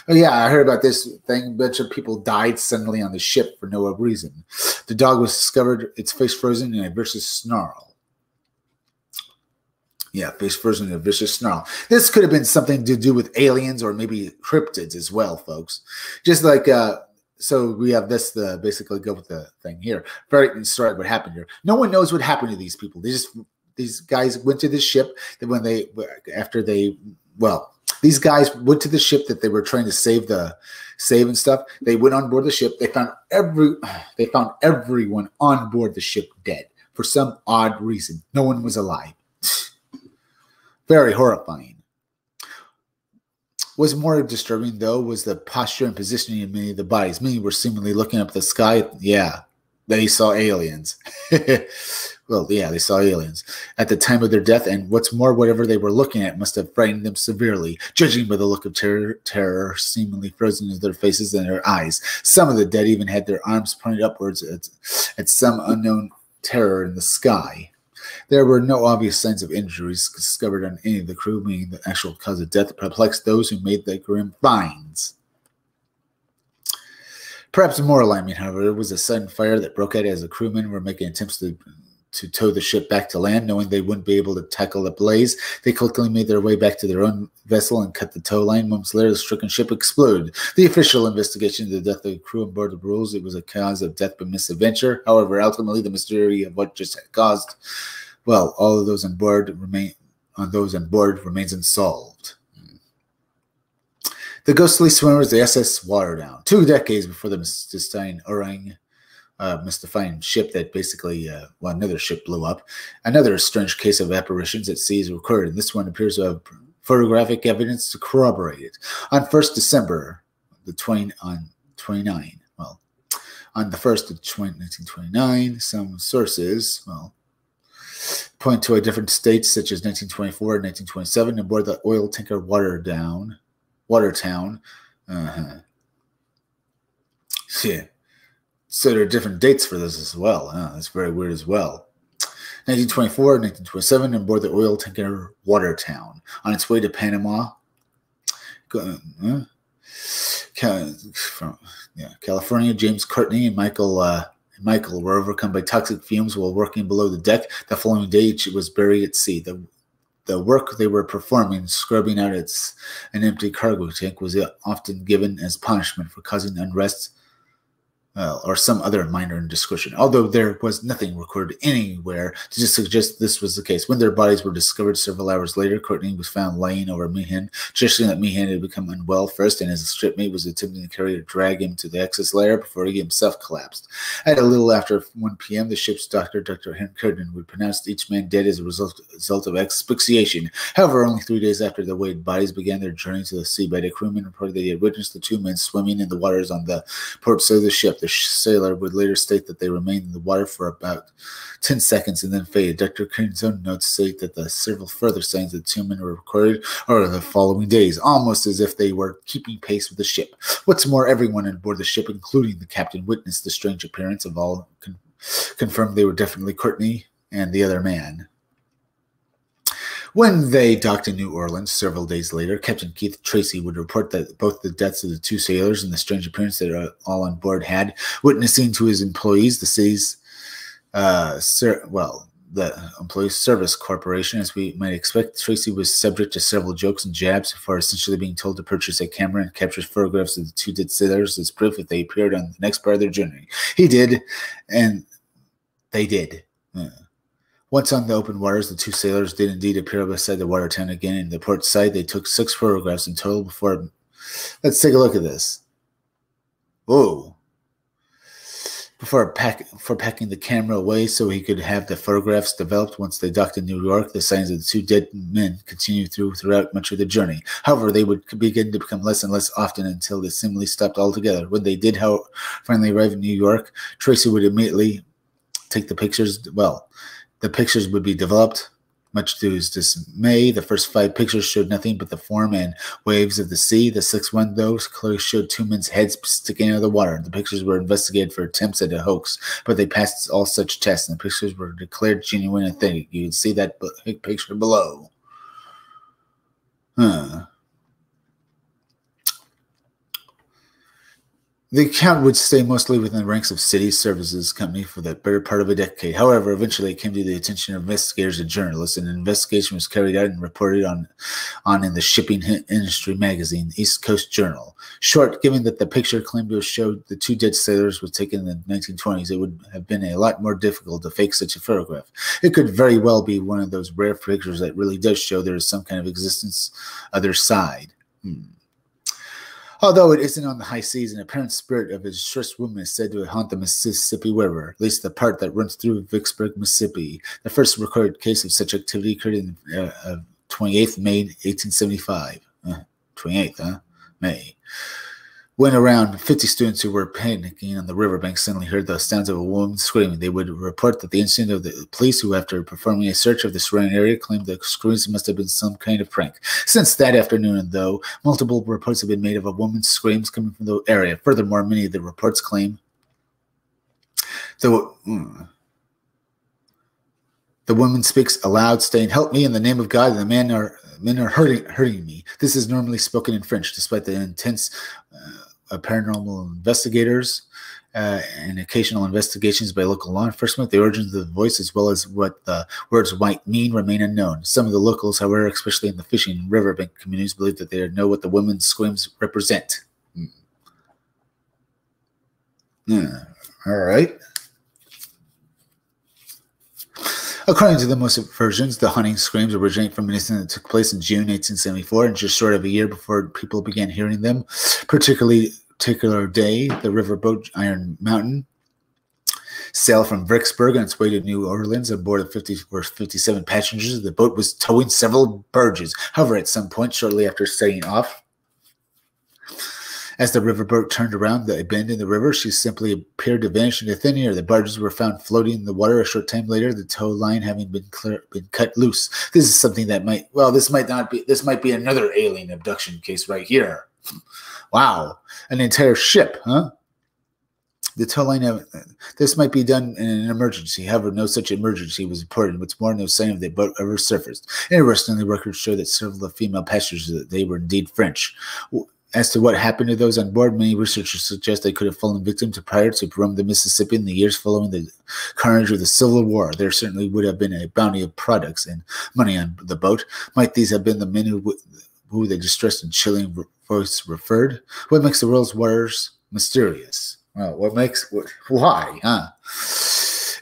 Oh yeah, I heard about this thing. A bunch of people died suddenly on the ship for no reason. The dog was discovered, its face frozen in a vicious snarl. Yeah, face frozen in a vicious snarl. This could have been something to do with aliens or maybe cryptids as well, folks. Just like, so we have this, basically go with the thing here. Very sorry what happened here. No one knows what happened to these people. These guys went to this ship that after they, well, These guys went to the ship that they were trying to save and stuff. They went on board the ship. They found everyone on board the ship dead for some odd reason. No one was alive. Very horrifying. What's more disturbing, though, was the posture and positioning of many of the bodies. Many were seemingly looking up at the sky. Yeah, they saw aliens. Well, yeah, they saw aliens at the time of their death, and what's more, whatever they were looking at must have frightened them severely, judging by the look of terror seemingly frozen into their faces and their eyes. Some of the dead even had their arms pointed upwards at some unknown terror in the sky. There were no obvious signs of injuries discovered on any of the crew, meaning the actual cause of death perplexed those who made the grim finds. Perhaps more alarming, however, was a sudden fire that broke out as the crewmen were making attempts to tow the ship back to land, knowing they wouldn't be able to tackle the blaze. They quickly made their way back to their own vessel and cut the tow line. Moments later, the stricken ship exploded. The official investigation of the death of the crew on board the rules it was a cause of death by misadventure. However, ultimately, the mystery of what just caused, well, all of those on board remains unsolved. The ghostly swimmer was the SS Waterdown. 2 decades before the mystifying ship that basically, another ship blew up. Another strange case of apparitions at sea is recorded, and this one appears to have photographic evidence to corroborate it. On 1st December, on the 1st of 1929, some sources, point to a different dates such as 1924 and 1927 aboard the oil tanker Watertown. Yeah. So there are different dates for this as well. That's very weird as well. 1924 and 1927 aboard the oil tanker Watertown on its way to Panama. California, James Courtney and Michael were overcome by toxic fumes while working below the deck. The following day, it was buried at sea. The work they were performing, scrubbing out an empty cargo tank, was often given as punishment for causing unrest or some other minor indiscretion, although there was nothing recorded anywhere to just suggest this was the case. When their bodies were discovered several hours later, Courtney was found lying over Meehan, suggesting that Meehan had become unwell first, and his shipmate was attempting to drag him to the access ladder before he himself collapsed. At a little after 1 p.m., the ship's doctor, Dr. Henry Curtin, would pronounce each man dead as a result of asphyxiation. However, only 3 days after the weighted bodies began their journey to the seabed, a crewman reported that he had witnessed the 2 men swimming in the waters on the port side of the ship. The sailor would later state that they remained in the water for about 10 seconds and then faded. Dr. Curtin's own notes state that the several further signs that 2 men were recorded over the following days, almost as if they were keeping pace with the ship. What's more, everyone on board the ship, including the captain, witnessed the strange appearance of all, confirmed they were definitely Courtney and the other man. When they docked in New Orleans several days later, Captain Keith Tracy would report that both the deaths of the 2 sailors and the strange appearance that all on board had, witnessing to his employees, the city's, the Employees Service Corporation. As we might expect, Tracy was subject to several jokes and jabs before essentially being told to purchase a camera and capture photographs of the 2 dead sailors as proof if they appeared on the next part of their journey. He did, and they did. Once on the open waters, the 2 sailors did indeed appear beside the Watertown again. In the port side, they took 6 photographs in total before. Let's take a look at this. Whoa. Before packing the camera away so he could have the photographs developed once they docked in New York, the signs of the 2 dead men continued throughout much of the journey. However, they would begin to become less and less often until they seemingly stopped altogether. When they did, finally arrive in New York, Tracy would immediately take the pictures. Well, the pictures would be developed, much to his dismay. The first 5 pictures showed nothing but the form and waves of the sea. The 6th one, though, clearly showed 2 men's heads sticking out of the water. The pictures were investigated for attempts at a hoax, but they passed all such tests, and the pictures were declared genuine and authentic. You can see that picture below. The account would stay mostly within the ranks of City Services Company for the better part of a decade. However, eventually it came to the attention of investigators and journalists, and an investigation was carried out and reported on in the shipping industry magazine, East Coast Journal. Short, given that the picture claimed to have showed the two dead sailors was taken in the 1920s, it would have been a lot more difficult to fake such a photograph. It could very well be one of those rare pictures that really does show there is some kind of existence other side. Although it isn't on the high seas, an apparent spirit of a distressed woman is said to haunt the Mississippi River, at least the part that runs through Vicksburg, Mississippi. The first recorded case of such activity occurred in 28th May 1875. 28th, May. When around 50 students who were panicking on the riverbank suddenly heard the sounds of a woman screaming, they would report that the incident of the police, who after performing a search of the surrounding area claimed the screams must have been some kind of prank. Since that afternoon, though, multiple reports have been made of a woman's screams coming from the area. Furthermore, many of the reports claim the woman speaks aloud, saying, "Help me in the name of God, and the men are hurting me." This is normally spoken in French, despite the intense paranormal investigators and occasional investigations by local law enforcement. The origins of the voice, as well as what the words might mean, remain unknown. Some of the locals, however, especially in the fishing and riverbank communities, believe that they know what the women's screams represent. All right. According to the most versions, the haunting screams originate from an incident that took place in June 1874, and just short of a year before people began hearing them. Particular day, the riverboat Iron Mountain sailed from Vicksburg on its way to New Orleans. On board of 57 passengers, the boat was towing several barges. However, at some point shortly after setting off, as the riverboat turned around a bend in the river, she simply appeared to vanish into thin air. The barges were found floating in the water a short time later, the tow line having been cut loose. This is something that this might be another alien abduction case right here. Wow. An entire ship, huh? The tow line, this might be done in an emergency. However, no such emergency was reported. What's more, no sign of the boat ever surfaced. Interestingly, records show that several of the female passengers, that they were indeed French. As to what happened to those on board, many researchers suggest they could have fallen victim to pirates who roamed the Mississippi in the years following the carnage of the Civil War. There certainly would have been a bounty of products and money on the boat. Might these have been the men who the distressed and chilling voice referred? What makes the world's waters mysterious? Well, why, huh?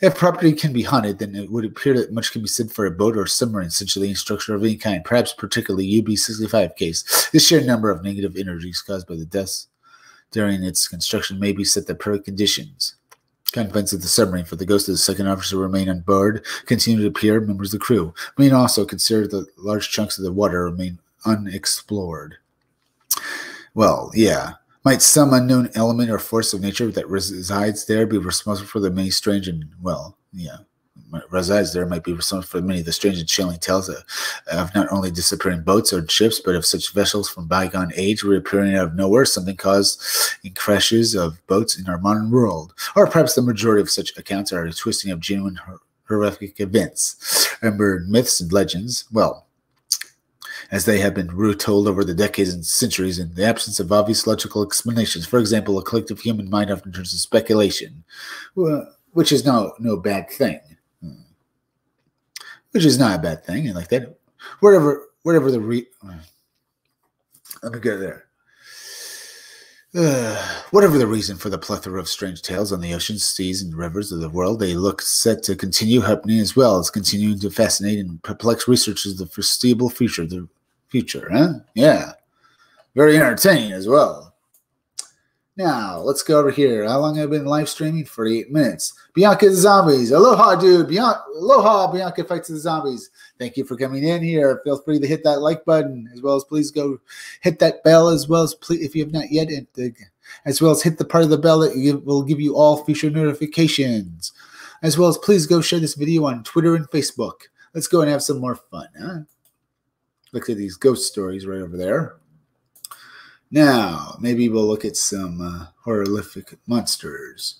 If property can be haunted, then it would appear that much can be said for a boat or submarine, essentially any structure of any kind, perhaps particularly UB-65 case. The sheer number of negative energies caused by the deaths during its construction may be set the perfect conditions. Confines of the submarine for the ghost of the second officer remain on board, continue to appear, members of the crew. We may also consider that large chunks of the water remain unexplored. Well, yeah. Might some unknown element or force of nature that resides there be responsible for the many strange and, resides there might be responsible for many of the strange and chilling tales of not only disappearing boats or ships, but of such vessels from bygone age reappearing out of nowhere, something caused in crashes of boats in our modern world. Or perhaps the majority of such accounts are a twisting of genuine horrific events. Remember myths and legends? Well, as they have been retold over the decades and centuries in the absence of obvious logical explanations. For example, a collective human mind often turns to speculation, which is no bad thing. Which is not a bad thing, and like that, whatever the let me go there. Whatever the reason for the plethora of strange tales on the oceans, seas, and rivers of the world, they look set to continue happening as well as continuing to fascinate and perplex researchers of the foreseeable future. Huh? Yeah. Very entertaining as well. Now, let's go over here. How long have I been live streaming? 48 minutes. Bianca the Zombies. Aloha, dude. Aloha, Bianca Fights the Zombies. Thank you for coming in here. Feel free to hit that like button, as well as please go hit that bell, as well as please, if you have not yet, as well as hit the part of the bell that will give you all future notifications. As well as please go share this video on Twitter and Facebook. Let's go and have some more fun, huh? Look at these ghost stories right over there. Now, maybe we'll look at some horrific monsters.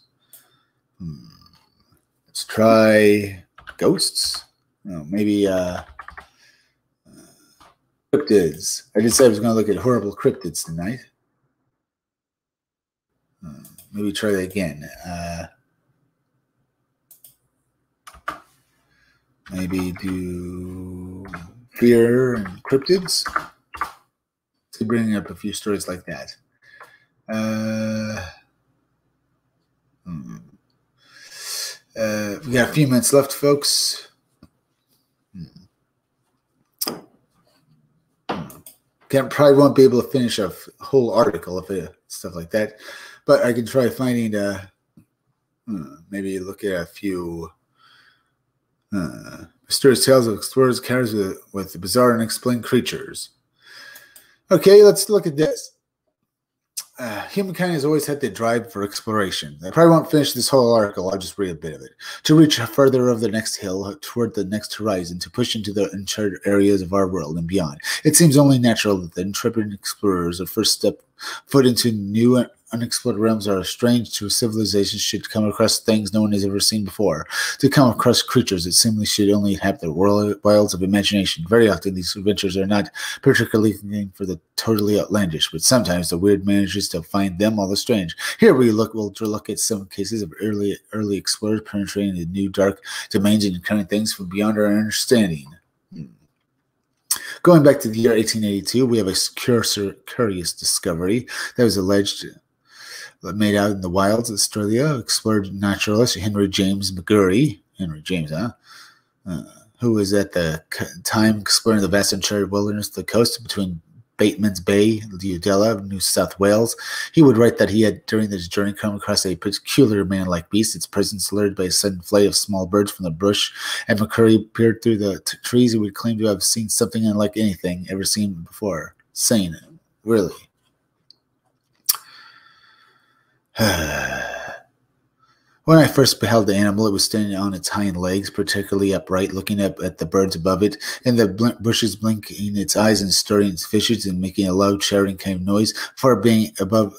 Let's try ghosts. Oh, maybe cryptids. I did say I was going to look at horrible cryptids tonight. maybe try that again. Maybe do fear and cryptids. To bring up a few stories like that. We got a few minutes left, folks. Probably won't be able to finish a whole article of it, stuff like that, but I can try finding maybe look at a few mysterious tales of explorers encounters with bizarre and unexplained creatures. Okay, let's look at this. Humankind has always had the drive for exploration. I probably won't finish this whole article. I'll just read a bit of it. To reach further of the next hill, toward the next horizon, to push into the uncharted areas of our world and beyond. It seems only natural that the intrepid explorers, the first step foot into new unexplored realms, are strange to civilizations, should come across things no one has ever seen before. To come across creatures that seemingly should only have the wilds of imagination. Very often these adventures are not particularly named for the totally outlandish, but sometimes the weird manages to find them all the strange. Here we'll look at some cases of early explorers penetrating the new dark domains and encountering things from beyond our understanding. Going back to the year 1882, we have a curious discovery that was alleged made out in the wilds of Australia. Explored naturalist Henry James McCurry, who was at the time exploring the vast uncharted wilderness of the coast between Bateman's Bay, Ulladulla, New South Wales. He would write that he had, during this journey, come across a peculiar man-like beast, its presence alerted by a sudden flight of small birds from the bush, and McCurry peered through the trees. He would claim to have seen something unlike anything ever seen before. Sane, really. When I first beheld the animal, it was standing on its hind legs, particularly upright, looking up at the birds above it, and the bushes blinking its eyes and stirring its fishes and making a loud chattering kind of noise, far being above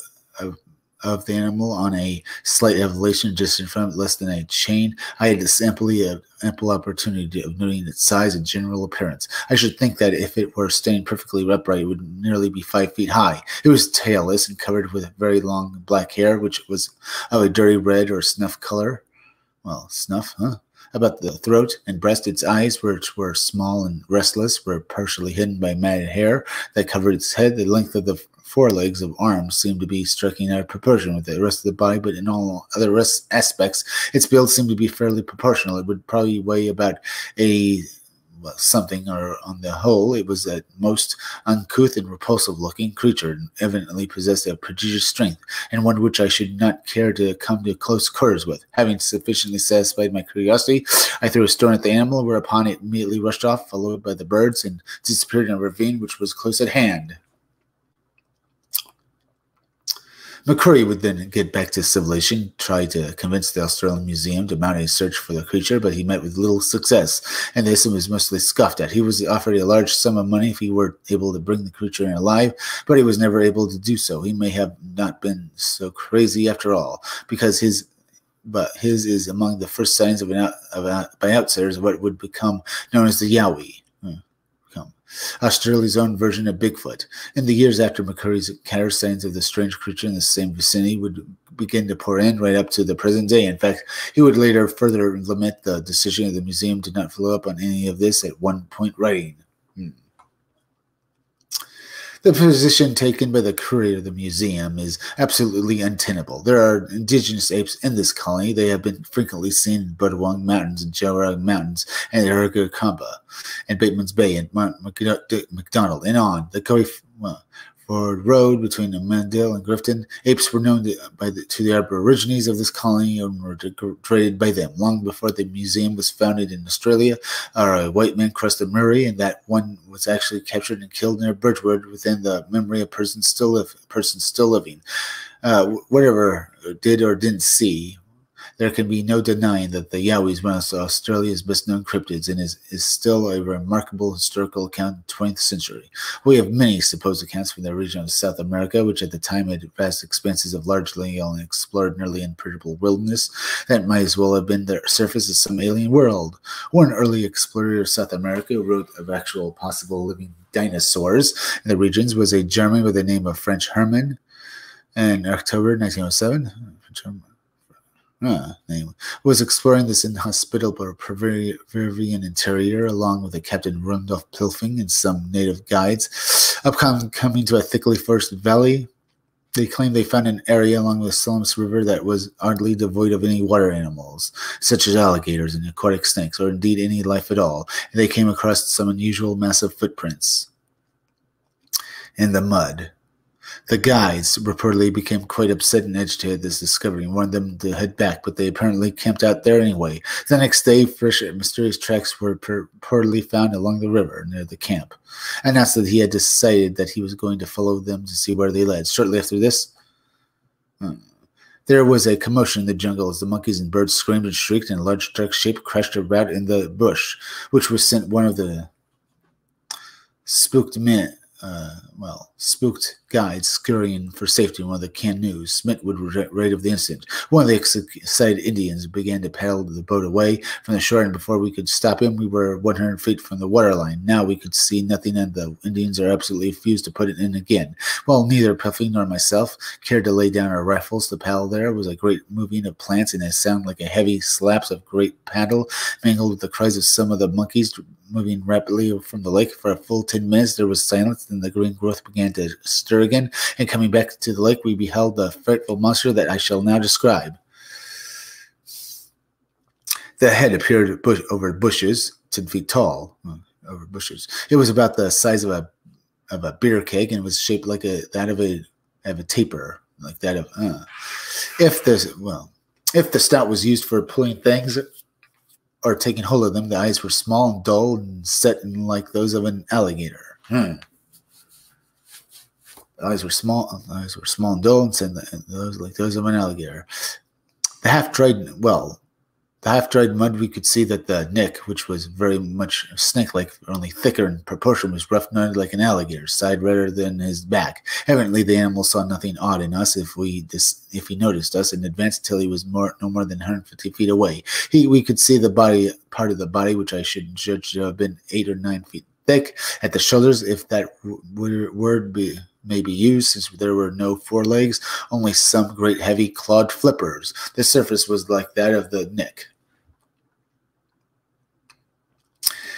of the animal on a slight elevation just in front, less than a chain. I had this ample opportunity of noting its size and general appearance. I should think that if it were standing perfectly upright, it would nearly be 5 feet high. It was tailless and covered with very long black hair, which was of a dirty red or snuff color. Well, snuff, huh? About the throat and breast. Its eyes, which were small and restless, were partially hidden by matted hair that covered its head. The length of the forelegs of arms seemed to be striking out of proportion with the rest of the body, but in all other aspects, its build seemed to be fairly proportional. It would probably weigh about something, or on the whole, it was at most uncouth and repulsive-looking creature, and evidently possessed a prodigious strength, and one which I should not care to come to close quarters with. Having sufficiently satisfied my curiosity, I threw a stone at the animal, whereupon it immediately rushed off, followed by the birds, and disappeared in a ravine which was close at hand. McCurry would then get back to civilization, try to convince the Australian Museum to mount a search for the creature, but he met with little success, and this was mostly scoffed at. He was offered a large sum of money if he were able to bring the creature in alive, but he was never able to do so. He may have not been so crazy after all, because his is among the first signs of by outsiders of what would become known as the Yowie. Australia's own version of Bigfoot. In the years after McCurry's encounter, signs of the strange creature in the same vicinity would begin to pour in right up to the present day. In fact, he would later further lament the decision of the museum to not follow up on any of this, at one point writing, The position taken by the curator of the museum is absolutely untenable. There are indigenous apes in this colony. They have been frequently seen in Budawong Mountains and Jarrah Mountains and Erigakamba and Bateman's Bay and Mount McDonald and on the Coe Ford Road between Mandale and Grifton. Apes were known to the Aborigines of this colony and were traded by them. Long before the museum was founded in Australia, a white man crossed the Murray, and that one was actually captured and killed near Birchwood within the memory of persons still living. Whatever did or didn't see, there can be no denying that the Yowie is one of Australia's best-known cryptids and is still a remarkable historical account of the 20th century. We have many supposed accounts from the region of South America, which at the time had vast expanses of largely unexplored, nearly impenetrable wilderness that might as well have been the surface of some alien world. One early explorer of South America who wrote of actual possible living dinosaurs in the regions was a German with the name of French Hermann. In October 1907, was exploring this inhospitable Peruvian interior along with the Captain Rudolph Pilfing and some native guides. Coming to a thickly forested valley, they claimed they found an area along the Salamis River that was oddly devoid of any water animals, such as alligators and aquatic snakes, or indeed any life at all, and they came across some unusual massive footprints in the mud. The guides reportedly became quite upset and agitated at this discovery and warned them to head back, but they apparently camped out there anyway. The next day, fresh mysterious tracks were reportedly found along the river near the camp. Announced that he had decided that he was going to follow them to see where they led. Shortly after this, there was a commotion in the jungle as the monkeys and birds screamed and shrieked, and a large dark shape crashed about in the bush, which was sent one of the spooked guides scurrying for safety in one of the canoes. Smith would write of the incident. One of the excited Indians began to paddle the boat away from the shore, and before we could stop him, we were 100 feet from the waterline. Now we could see nothing, and the Indians are absolutely refused to put it in again. While neither Puffy nor myself cared to lay down our rifles, the paddle there was a great moving of plants, and a sound like a heavy slaps of great paddle, mingled with the cries of some of the monkeys moving rapidly from the lake. For a full 10 minutes there was silence, then the green growth began to stir again, and coming back to the lake we beheld the frightful monster that I shall now describe. The head appeared over bushes, 10 feet tall, over bushes. It was about the size of a beer keg, and it was shaped like that of a taper, like that of if the snout was used for pulling things or taking hold of them, the eyes were small and dull and set in like those of an alligator. The eyes were small and dull and set like those of an alligator. The half-dried mud, we could see that the neck, which was very much snake-like, only thicker in proportion, was rough-knotted like an alligator's side rather than his back. Evidently, the animal saw nothing odd in us if he noticed us, and advanced till he was no more than 150 feet away. We could see the part of the body, which I should judge to have been 8 or 9 feet thick at the shoulders, if that word may be used, since there were no forelegs, only some great heavy clawed flippers. The surface was like that of the neck.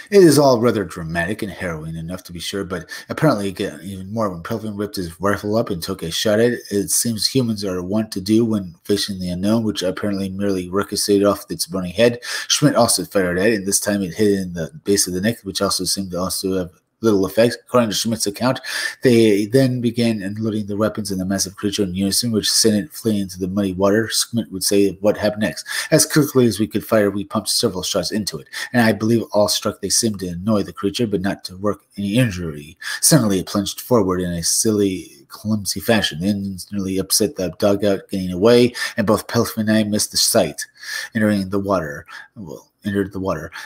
It is all rather dramatic and harrowing enough, to be sure, but apparently again, even more when Pilfing ripped his rifle up and took a shot at it. It seems humans are wont to do when facing the unknown, which apparently merely ricocheted off its burning head. Schmidt also fired at it, and this time it hit in the base of the neck, which also seemed to have little effect. According to Schmidt's account, they then began unloading the weapons in the massive creature in unison, which sent it fleeing into the muddy water. Schmidt would say what happened next. As quickly as we could fire, we pumped several shots into it, and I believe all struck they seemed to annoy the creature, but not to work any injury. Suddenly it plunged forward in a silly, clumsy fashion. The Indians nearly upset the dugout, getting away, and both Pilfing and I missed the sight. Entered the water.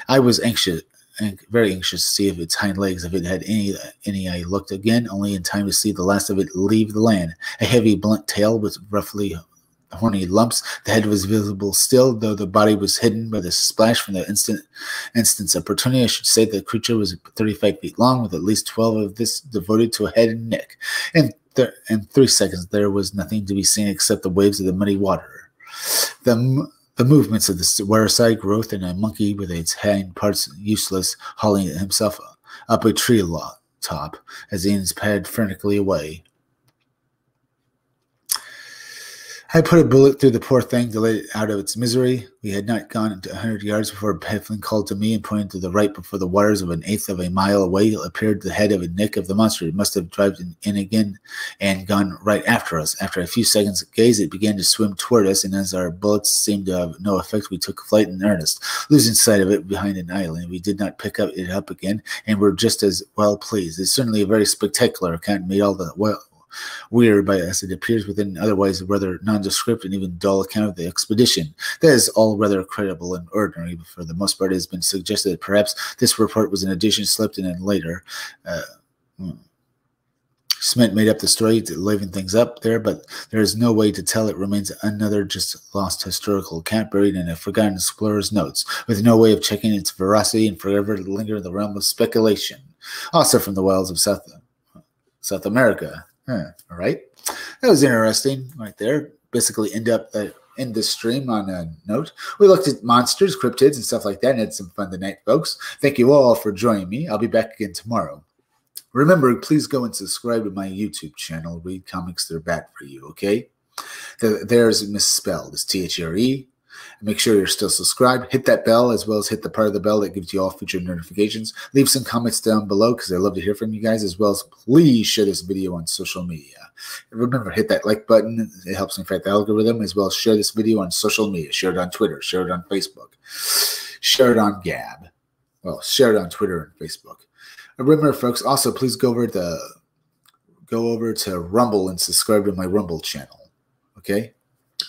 I was very anxious to see if its hind legs, if it had any. I looked again, only in time to see the last of it leave the land. A heavy, blunt tail with roughly horny lumps. The head was visible still, though the body was hidden by the splash from the instance opportunity. I should say the creature was 35 feet long, with at least 12 of this devoted to a head and neck. In 3 seconds, there was nothing to be seen except the waves of the muddy water. The movements of the waterside growth, and a monkey with its hind parts useless, hauling himself up a tree top as the Indians padded frantically away. I put a bullet through the poor thing to let it out of its misery. We had not gone 100 yards before Pilfing called to me and pointed to the right before the waters of an eighth of a mile away appeared the head of a neck of the monster. It must have dived in again and gone right after us. After a few seconds of gaze, it began to swim toward us, and as our bullets seemed to have no effect, we took flight in earnest. Losing sight of it behind an island, we did not pick it up again, and were just as well pleased. It's certainly a very spectacular account, made all the weird by us. It appears within otherwise a rather nondescript and even dull account of the expedition. That is all rather credible and ordinary, but for the most part it has been suggested that perhaps this report was an addition slipped in and later. Smith made up the story, leaving things up there, but there is no way to tell. It remains another just lost historical account buried in a forgotten explorer's notes, with no way of checking its veracity and forever to linger in the realm of speculation. Also from the wilds of South America. All right. That was interesting right there. Basically end this stream on a note. We looked at monsters, cryptids, and stuff like that, and had some fun tonight, folks. Thank you all for joining me. I'll be back again tomorrow. Remember, please go and subscribe to my YouTube channel. Read comics that are bad for you, okay? There's misspelled. It's THRE. Make sure you're still subscribed. Hit that bell as well as hit the part of the bell that gives you all future notifications. Leave some comments down below because I love to hear from you guys, as well as please share this video on social media. And remember, hit that like button. It helps me fight the algorithm, as well as share this video on social media. Share it on Twitter. Share it on Facebook. Share it on Gab. Well, share it on Twitter and Facebook. And remember, folks, also please go over to Rumble and subscribe to my Rumble channel. Okay?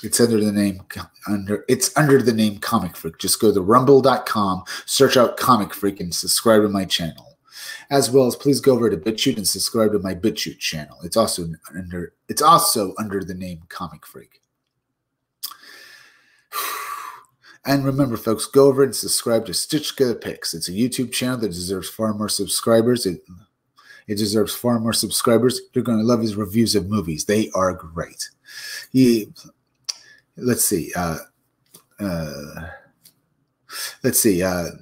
It's under the name Comic Freak. Just go to rumble.com, search out Comic Freak, and subscribe to my channel. As well as please go over to BitChute and subscribe to my BitChute channel. It's also under the name Comic Freak. And remember, folks, go over and subscribe to Stitch Together Picks. It's a YouTube channel that deserves far more subscribers. It deserves far more subscribers. You're going to love his reviews of movies. They are great. Let's see.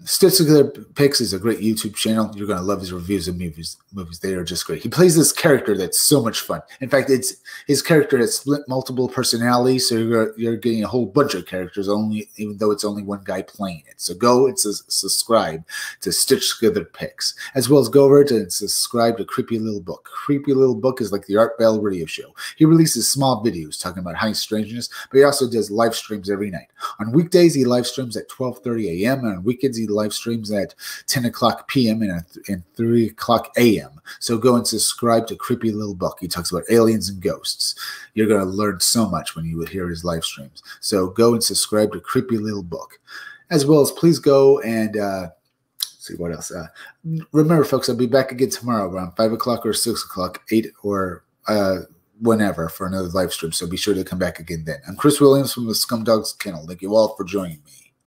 Stitch Together Picks is a great YouTube channel. You're going to love his reviews of movies. They are just great. He plays this character that's so much fun. In fact, it's his character that split multiple personalities, so you're getting a whole bunch of characters, even though it's only one guy playing it. So go and subscribe to Stitch Together Picks, as well as go over and subscribe to Creepy Little Book. Creepy Little Book is like the Art Bell radio show. He releases small videos talking about high strangeness, but he also does live streams every night. On weekdays, he live streams at 12:30 a.m. and on weekends, he live streams at 10 o'clock p.m. and 3 o'clock a.m. So go and subscribe to Creepy Little Book. He talks about aliens and ghosts. You're going to learn so much when you would hear his live streams. So go and subscribe to Creepy Little Book. As well as please go and see what else. Remember, folks, I'll be back again tomorrow around 5 o'clock or 6 o'clock, 8 or whenever for another live stream. So be sure to come back again then. I'm Chris Williams from the Scumdogs Kennel. Thank you all for joining me.